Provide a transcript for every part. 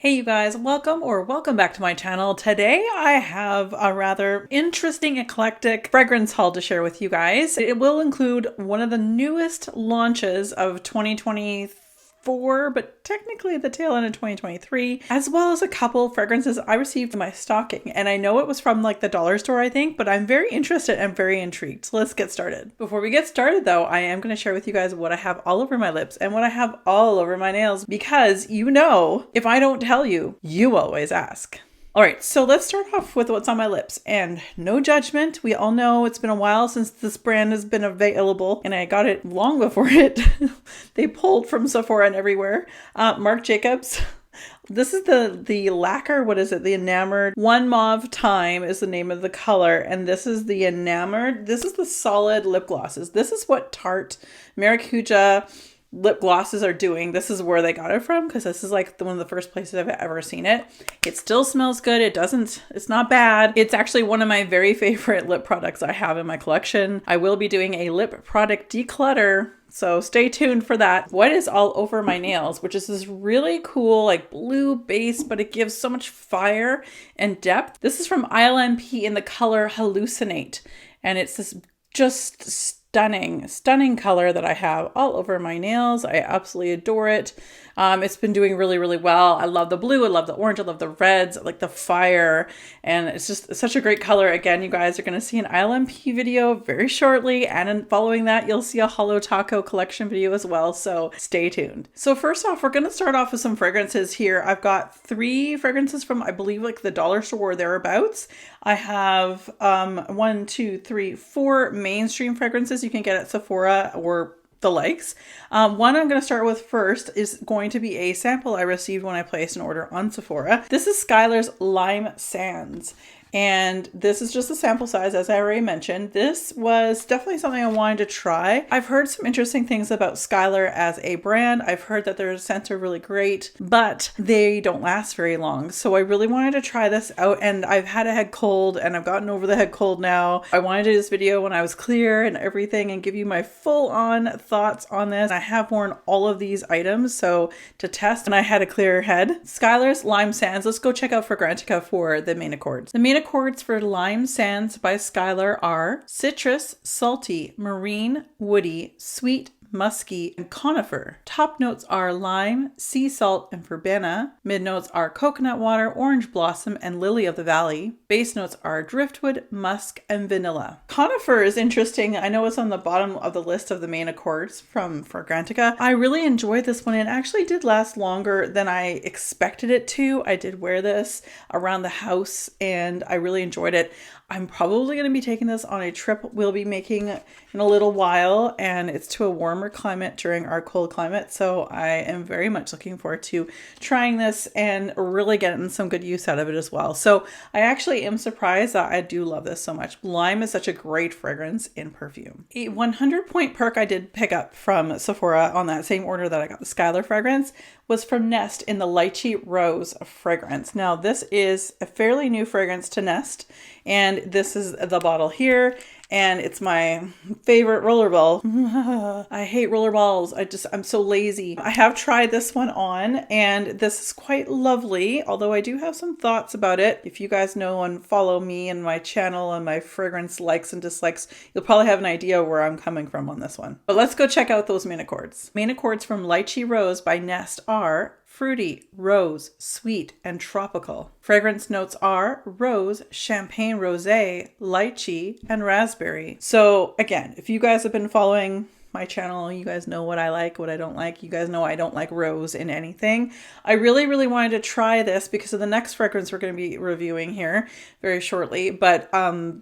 Hey you guys, welcome back to my channel. Today I have a rather interesting eclectic fragrance haul to share with you guys. It will include one of the newest launches of 2024, but technically the tail end of 2023, as well as a couple fragrances I received in my stocking. And I know it was from like the dollar store, I think, but I'm very interested and very intrigued. So let's get started. Before we get started though, I am going to share with you guys what I have all over my lips and what I have all over my nails, because you know, if I don't tell you, you always ask. All right, so let's start off with what's on my lips, and no judgment. We all know it's been a while since this brand has been available, and I got it long before they pulled from Sephora and everywhere. Marc Jacobs. This is the lacquer, what is it? The enamored. One Mauve Time is the name of the color, and this is the enamored. This is the solid lip glosses. This is what Tarte Maracuja lip glosses are doing. This is where they got it from, because this is like one of the first places I've ever seen it. It still smells good. It's not bad. It's actually one of my very favorite lip products I have in my collection. I will be doing a lip product declutter, so stay tuned for that. What is all over my nails, which is this really cool like blue base, but it gives so much fire and depth. This is from ILMP in the color Hallucinate, and it's this just stunning color that I have all over my nails. I absolutely adore it. It's been doing really well. I love the blue, I love the orange, I love the reds, I like the fire, and it's just such a great color. Again, you guys are going to see an ILMP video very shortly, and following that you'll see a Holo Taco collection video as well, so stay tuned. So first off, we're going to start off with some fragrances here. I've got 3 fragrances from, I believe, like the dollar store or thereabouts. I have 1, 2, 3, 4 mainstream fragrances you can get at Sephora or the likes. One I'm going to start with first is going to be a sample I received when I placed an order on Sephora. This is Ysl'S Lime Sands. And this is just a sample size, as I already mentioned. This was definitely something I wanted to try. I've heard some interesting things about Ysl'S as a brand. I've heard that their scents are really great, but they don't last very long. So I really wanted to try this out, and I've had a head cold and I've gotten over the head cold now. I wanted to do this video when I was clear and everything and give you my full on thoughts on this. I have worn all of these items so to test, and I had a clear head. Ysl'S Lime Sands. Let's go check out Fragrantica for the main accords. The main accords for Lime Sands by Ysl'S are citrus, salty, marine, woody, sweet, musky, and conifer. Top notes are lime, sea salt, and verbena. Mid notes are coconut water, orange blossom, and lily of the valley. Base notes are driftwood, musk, and vanilla. Conifer is interesting. I know it's on the bottom of the list of the main accords from Fragrantica. I really enjoyed this one. It actually did last longer than I expected it to. I did wear this around the house and I really enjoyed it. I'm probably going to be taking this on a trip we'll be making in a little while, and it's to a warmer climate during our cold climate. So I am very much looking forward to trying this and really getting some good use out of it as well. So I actually am surprised that I do love this so much. Lime is such a great fragrance in perfume. A 100-point perk I did pick up from Sephora on that same order that I got the Ysl'S fragrance was from Nest in the Lychee Rose fragrance. Now this is a fairly new fragrance to Nest, and this is the bottle here, and it's my favorite rollerball. I hate rollerballs. I'm so lazy. I have tried this one on, and this is quite lovely, although I do have some thoughts about it. If you guys know and follow me and my channel and my fragrance likes and dislikes, you'll probably have an idea where I'm coming from on this one. But let's go check out those main accords. Main accords from Lychee Rose by Nest are fruity, rose, sweet, and tropical. Fragrance notes are rose, champagne rosé, lychee, and raspberry. So again, if you guys have been following my channel, you guys know what I like, what I don't like. You guys know I don't like rose in anything. I really wanted to try this because of the next fragrance we're going to be reviewing here very shortly, but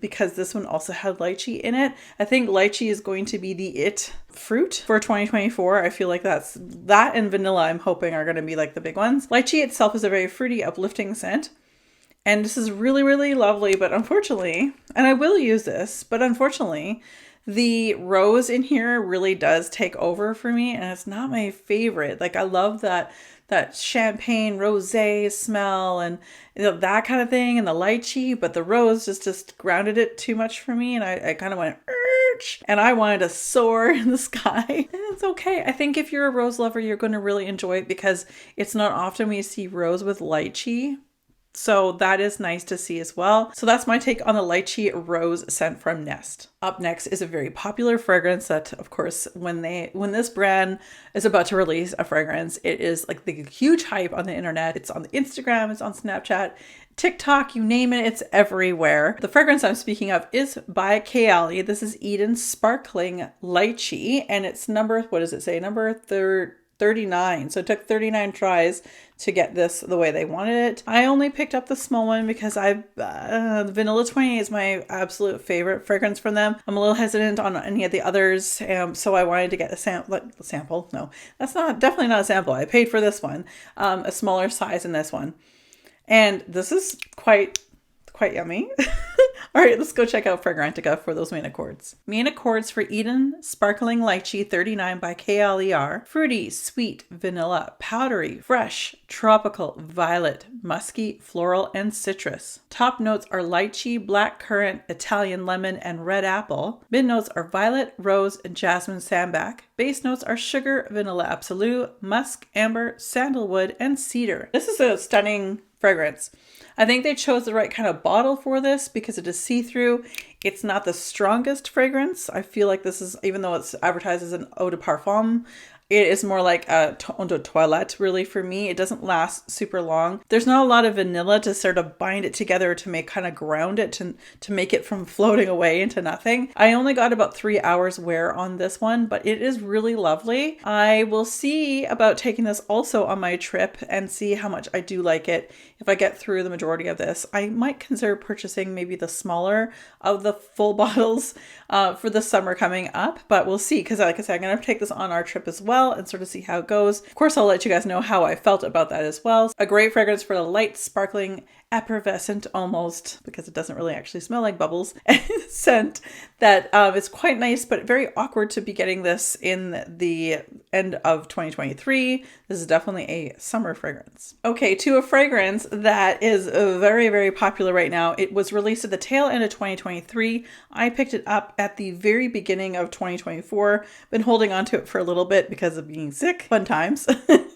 because this one also had lychee in it. I think lychee is going to be the it fruit for 2024. I feel like that and vanilla, I'm hoping, are going to be like the big ones. Lychee itself is a very fruity, uplifting scent. And this is really lovely, but unfortunately, and I will use this, but unfortunately, the rose in here really does take over for me, and it's not my favorite. Like, I love that champagne rosé smell and that kind of thing, and the lychee, but the rose just grounded it too much for me, and I kind of went torch and I wanted to soar in the sky. And it's okay. I think if you're a rose lover, you're going to really enjoy it because it's not often we see rose with lychee. So that is nice to see as well. So that's my take on the lychee rose scent from Nest. Up next is a very popular fragrance that, of course, when this brand is about to release a fragrance, it is like the huge hype on the internet. It's on the Instagram, it's on Snapchat, TikTok, you name it, it's everywhere. The fragrance I'm speaking of is by Kalii. This is Eden's Sparkling Lychee, and it's number, what does it say? Number 39. So it took 39 tries to get this the way they wanted it. I only picked up the small one because Vanilla 28 is my absolute favorite fragrance from them. I'm a little hesitant on any of the others, so I wanted to get a sample. No, that's definitely not a sample. I paid for this one, a smaller size in this one. And this is quite yummy. All right, let's go check out Fragrantica for those main accords. Main accords for Eden Sparkling Lychee 39 by Kalii are fruity, sweet, vanilla, powdery, fresh, tropical, violet, musky, floral, and citrus. Top notes are lychee, black currant, Italian lemon, and red apple. Mid notes are violet, rose, and jasmine sambac. Base notes are sugar, vanilla absolute, musk, amber, sandalwood, and cedar. This is a stunning fragrance. I think they chose the right kind of bottle for this because it is see-through. It's not the strongest fragrance. I feel like this is, even though it's advertised as an eau de parfum, it is more like a eau de toilette really for me. It doesn't last super long. There's not a lot of vanilla to sort of bind it together to make kind of ground it to make it from floating away into nothing. I only got about 3 hours wear on this one, but it is really lovely. I will see about taking this also on my trip and see how much I do like it. If I get through the majority of this, I might consider purchasing maybe the smaller of the full bottles for the summer coming up, but we'll see. Because like I said, I'm going to take this on our trip as well and sort of see how it goes. Of course, I'll let you guys know how I felt about that as well. A great fragrance for the light, sparkling, effervescent almost, because it doesn't really actually smell like bubbles, scent that is quite nice, but very awkward to be getting this in the end of 2023. This is definitely a summer fragrance. Okay, to a fragrance that is very, very popular right now. It was released at the tail end of 2023. I picked it up at the very beginning of 2024. Been holding on to it for a little bit because of being sick. Fun times.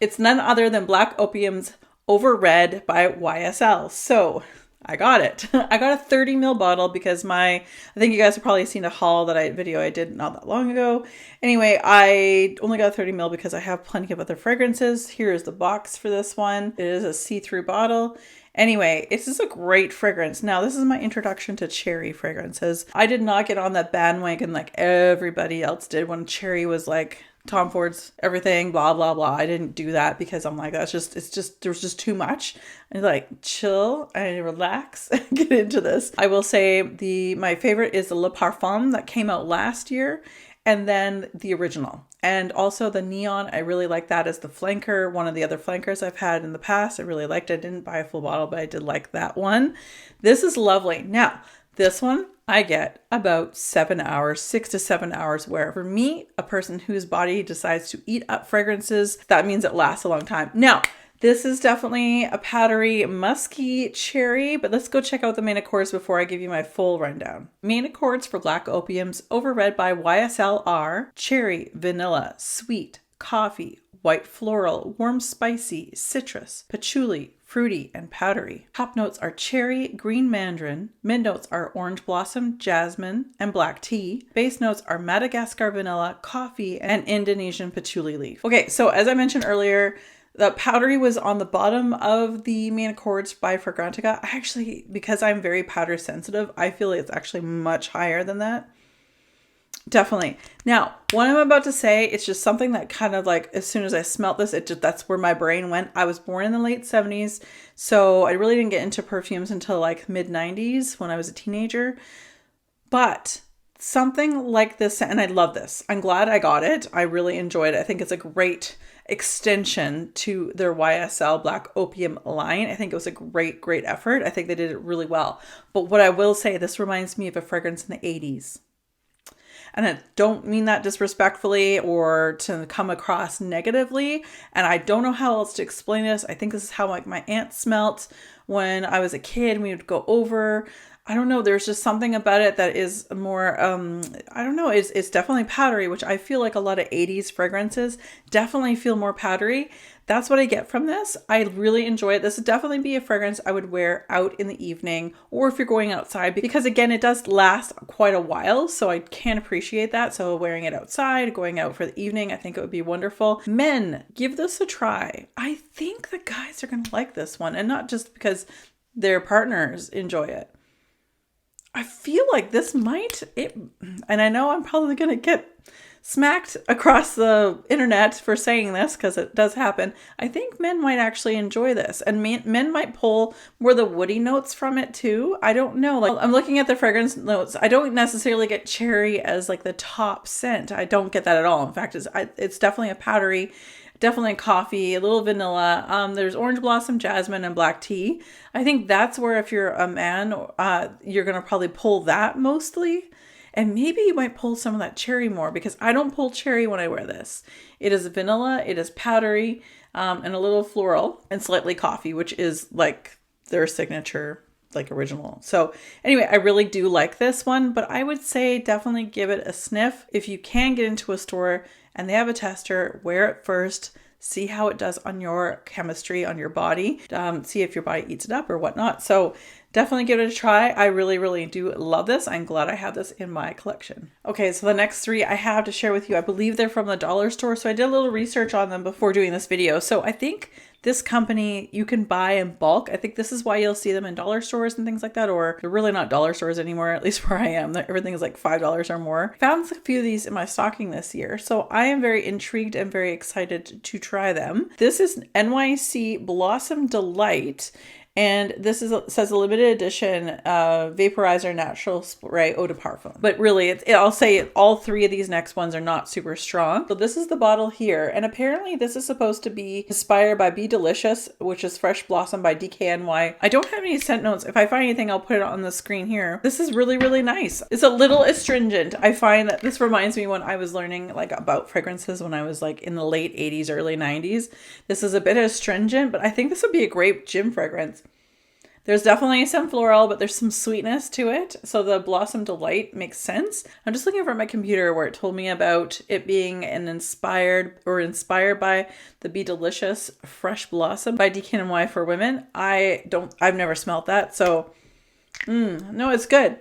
It's none other than Black Opium's Over Red by YSL. So I got it. I got a 30 ml bottle because I think you guys have probably seen a video I did not that long ago. Anyway, I only got 30 ml because I have plenty of other fragrances. Here is the box for this one. It is a see-through bottle. Anyway, this is a great fragrance. Now, this is my introduction to cherry fragrances. I did not get on that bandwagon like everybody else did when cherry was like Tom Ford's everything, blah, blah, blah. I didn't do that because I'm like, there's just too much. And like, chill and relax and get into this. I will say my favorite is the Le Parfum that came out last year, and then the original. And also the neon, I really like that as the flanker. One of the other flankers I've had in the past, I really liked. I didn't buy a full bottle, but I did like that one. This is lovely. Now, this one, I get about 7 hours, 6 to 7 hours wear. For me, a person whose body decides to eat up fragrances, that means it lasts a long time. Now, this is definitely a powdery, musky cherry, but let's go check out the main accords before I give you my full rundown. Main accords for Black Opium's Over Red by YSL are cherry, vanilla, sweet, coffee, white floral, warm spicy, citrus, patchouli, fruity, and powdery. Top notes are cherry, green mandarin. Mid notes are orange blossom, jasmine, and black tea. Base notes are Madagascar vanilla, coffee, and Indonesian patchouli leaf. Okay, so as I mentioned earlier, the powdery was on the bottom of the main accords by Fragrantica. Actually, because I'm very powder sensitive, I feel it's actually much higher than that. Definitely. Now, what I'm about to say, it's just something that kind of like, as soon as I smelt this, that's where my brain went. I was born in the late 70s, so I really didn't get into perfumes until like mid 90s when I was a teenager. But something like this, and I love this. I'm glad I got it. I really enjoyed it. I think it's a great extension to their YSL Black Opium line. I think it was a great, great effort. I think they did it really well. But what I will say, this reminds me of a fragrance in the 80s. And I don't mean that disrespectfully or to come across negatively. And I don't know how else to explain this. I think this is how like my aunt smelt when I was a kid. We would go over. I don't know, there's just something about it that is more, I don't know, it's definitely powdery, which I feel like a lot of 80s fragrances definitely feel more powdery. That's what I get from this. I really enjoy it. This would definitely be a fragrance I would wear out in the evening, or if you're going outside, because again, it does last quite a while. So I can appreciate that. So wearing it outside, going out for the evening, I think it would be wonderful. Men, give this a try. I think the guys are going to like this one, and not just because their partners enjoy it. I feel like this might, and I know I'm probably going to get smacked across the internet for saying this because it does happen. I think men might actually enjoy this, and men might pull more the woody notes from it too. I don't know. Like, I'm looking at the fragrance notes. I don't necessarily get cherry as like the top scent. I don't get that at all. In fact, it's definitely a powdery, definitely coffee, a little vanilla. There's orange blossom, jasmine, and black tea. I think that's where, if you're a man, you're going to probably pull that mostly. And maybe you might pull some of that cherry more, because I don't pull cherry when I wear this. It is vanilla, it is powdery, and a little floral, and slightly coffee, which is like their signature, like original. So anyway, I really do like this one, but I would say definitely give it a sniff. If you can get into a store and they have a tester, wear it first, see how it does on your chemistry, on your body, see if your body eats it up or whatnot. So definitely give it a try. I really, really do love this. I'm glad I have this in my collection. Okay, so the next three I have to share with you. I believe they're from the dollar store. So I did a little research on them before doing this video. So I think this company you can buy in bulk. I think this is why you'll see them in dollar stores and things like that, or they're really not dollar stores anymore, at least where I am. Everything is like $5 or more. Found a few of these in my stocking this year. So I am very intrigued and very excited to try them. This is NYC Blossom Delight. And this says a limited edition vaporizer natural spray eau de parfum. But really, I'll say all three of these next ones are not super strong. So this is the bottle here. And apparently this is supposed to be inspired by Be Delicious, which is Fresh Blossom by DKNY. I don't have any scent notes. If I find anything, I'll put it on the screen here. This is really, really nice. It's a little astringent. I find that this reminds me when I was learning like about fragrances when I was like in the late 80s, early 90s. This is a bit astringent, but I think this would be a great gym fragrance. There's definitely some floral, but there's some sweetness to it. So the Blossom Delight makes sense. I'm just looking over at my computer where it told me about it being inspired by the Be Delicious Fresh Blossom by DKNY for women. I've never smelled that. So, no, it's good.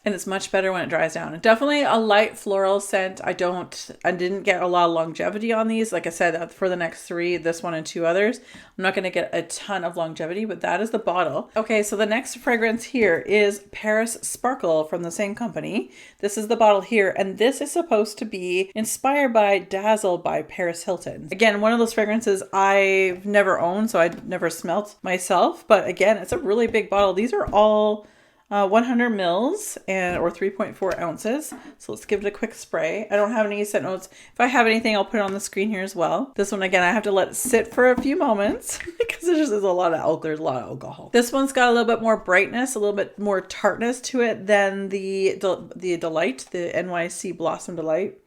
And it's much better when it dries down. Definitely a light floral scent. I didn't get a lot of longevity on these. Like I said, for the next three, this one and two others, I'm not going to get a ton of longevity, but that is the bottle. Okay, so the next fragrance here is Paris Sparkle from the same company. This is the bottle here, and this is supposed to be inspired by Dazzle by Paris Hilton. Again, one of those fragrances I've never owned, so I've never smelt myself, but again, it's a really big bottle. These are all 100 mils or 3.4 ounces. So let's give it a quick spray. I don't have any scent notes. If I have anything, I'll put it on the screen here as well. This one, again, I have to let it sit for a few moments because there's a lot of alcohol. This one's got a little bit more brightness, a little bit more tartness to it than the Delight, the NYC Blossom Delight.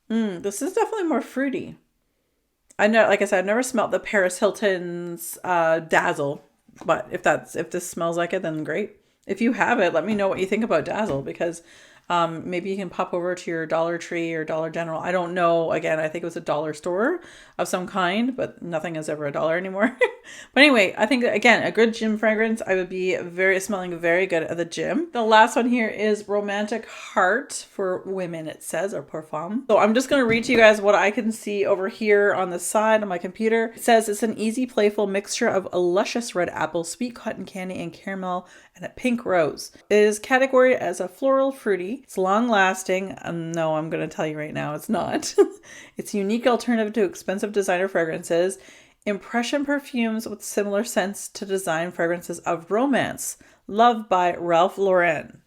This is definitely more fruity. I know, like I said, I've never smelled the Paris Hilton's Dazzle. But if this smells like it, then great. If you have it, let me know what you think about Dazzle, because maybe you can pop over to your Dollar Tree or Dollar General. I don't know. Again, I think it was a dollar store of some kind, but nothing is ever $1 anymore. But anyway, I think, again, a good gym fragrance. I would be smelling very good at the gym. The last one here is Romantic Heart for women, it says, or pour femme. So I'm just going to read to you guys what I can see over here on the side of my computer. It says it's an easy, playful mixture of a luscious red apple, sweet cotton candy, and caramel, and a pink rose. It is categorized as a floral fruity. It's long lasting. No, I'm going to tell you right now, it's not. It's a unique alternative to expensive designer fragrances. Impression perfumes with similar scents to design fragrances of romance. Loved by Ralph Lauren.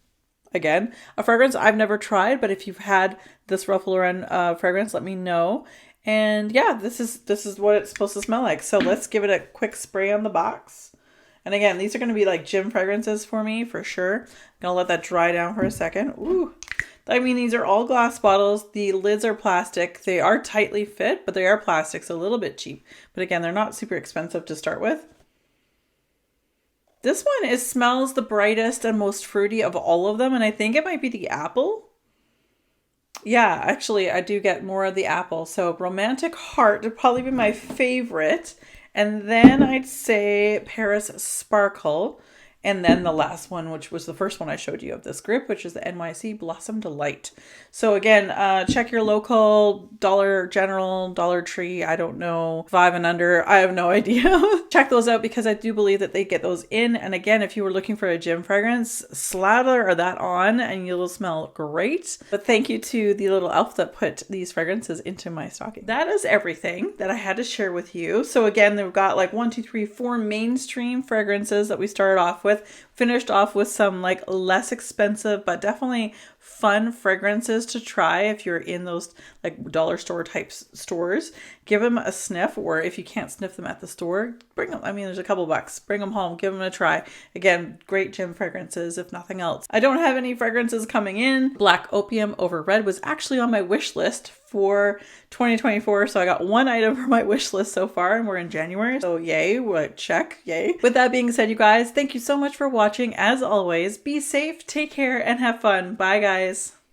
Again, a fragrance I've never tried, but if you've had this Ralph Lauren fragrance, let me know. And yeah, this is what it's supposed to smell like. So let's give it a quick spray on the box. And again, these are going to be like gym fragrances for me, for sure. I'm going to let that dry down for a second. Ooh. I mean, these are all glass bottles. The lids are plastic. They are tightly fit, but they are plastic, so a little bit cheap. But again, they're not super expensive to start with. This one smells the brightest and most fruity of all of them, and I think it might be the apple. Yeah, actually, I do get more of the apple. So Romantic Heart would probably be my favorite. And then I'd say Paris Sparkle. And then the last one, which was the first one I showed you of this group, which is the NYC Blossom Delight. So again, check your local Dollar General, Dollar Tree, I don't know, 5 and under, I have no idea. Check those out because I do believe that they get those in. And again, if you were looking for a gym fragrance, slather that on and you'll smell great. But thank you to the little elf that put these fragrances into my stocking. That is everything that I had to share with you. So again, they've got like 1, 2, 3, 4 mainstream fragrances that we started off with. Finished off with some like less expensive but definitely fun fragrances to try if you're in those like dollar store type stores. Give them a sniff, or if you can't sniff them at the store, bring them. I mean, there's a couple bucks. Bring them home, give them a try. Again, great gym fragrances if nothing else. I don't have any fragrances coming in. Black Opium over Red was actually on my wish list for 2024, so I got one item for my wish list so far, and we're in January, so yay, check, yay. With that being said, you guys, thank you so much for watching. As always, be safe, take care, and have fun. Bye, guys.